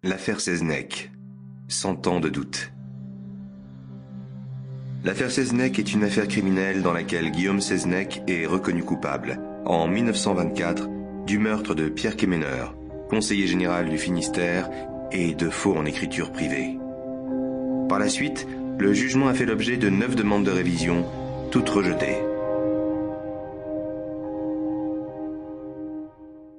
L'affaire Seznec. 100 ans de doute. L'affaire Seznec est une affaire criminelle dans laquelle Guillaume Seznec est reconnu coupable, en 1924, du meurtre de Pierre Quéméneur, conseiller général du Finistère, et de faux en écriture privée. Par la suite, le jugement a fait l'objet de 9 demandes de révision, toutes rejetées.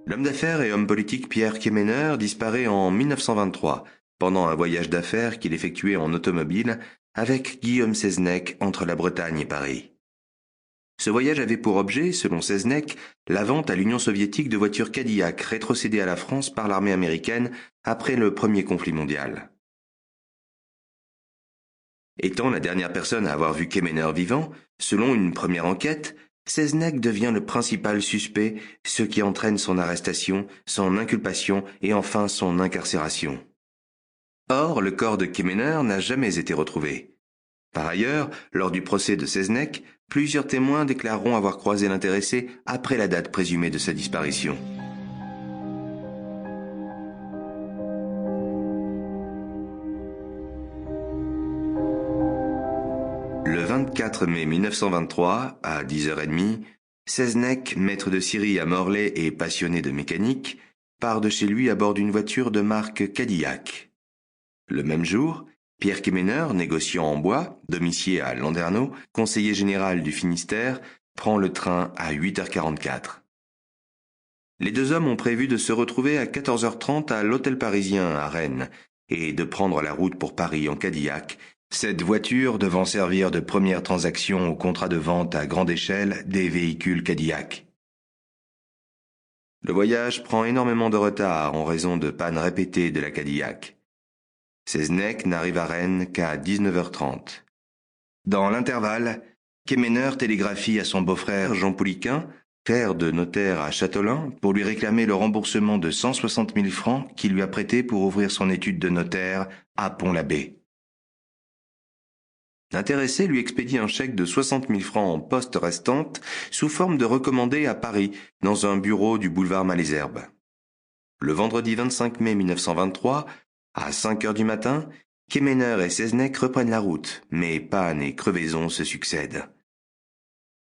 L'homme d'affaires et homme politique Pierre Quéméneur disparaît en 1923, pendant un voyage d'affaires qu'il effectuait en automobile avec Guillaume Seznec entre la Bretagne et Paris. Ce voyage avait pour objet, selon Seznec, la vente à l'Union soviétique de voitures Cadillac rétrocédées à la France par l'armée américaine après le premier conflit mondial. Étant la dernière personne à avoir vu Quéméneur vivant, selon une première enquête, Seznec devient le principal suspect, ce qui entraîne son arrestation, son inculpation et enfin son incarcération. Or, le corps de Quéméneur n'a jamais été retrouvé. Par ailleurs, lors du procès de Seznec, plusieurs témoins déclareront avoir croisé l'intéressé après la date présumée de sa disparition. Le 24 mai 1923, à 10h30, Seznec, maître de scierie à Morlaix et passionné de mécanique, part de chez lui à bord d'une voiture de marque Cadillac. Le même jour, Pierre Quéméneur, négociant en bois, domicilié à Landerneau, conseiller général du Finistère, prend le train à 8h44. Les deux hommes ont prévu de se retrouver à 14h30 à l'Hôtel Parisien à Rennes et de prendre la route pour Paris en Cadillac, cette voiture devant servir de première transaction au contrat de vente à grande échelle des véhicules Cadillac. Le voyage prend énormément de retard en raison de pannes répétées de la Cadillac. Seznec n'arrive à Rennes qu'à 19h30. Dans l'intervalle, Quéméneur télégraphie à son beau-frère Jean Pouliquin, père de notaire à Châtelain, pour lui réclamer le remboursement de 160 000 francs qu'il lui a prêté pour ouvrir son étude de notaire à Pont-l'Abbé. L'intéressé lui expédie un chèque de 60 000 francs en poste restante sous forme de recommandé à Paris, dans un bureau du boulevard Malesherbes. Le vendredi 25 mai 1923, à 5 heures du matin, Quéméneur et Seznec reprennent la route, mais panne et crevaison se succèdent.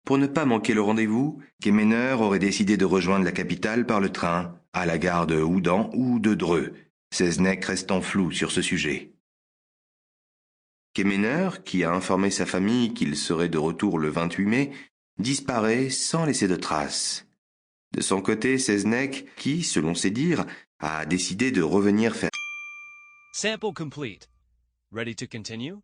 Pour ne pas manquer le rendez-vous, Quéméneur aurait décidé de rejoindre la capitale par le train, à la gare de Houdan ou de Dreux, Seznec restant flou sur ce sujet. Quéméneur, qui a informé sa famille qu'il serait de retour le 28 mai, disparaît sans laisser de traces. De son côté, Seznec, qui, selon ses dires, a décidé de revenir faire... Sample complete. Ready to continue?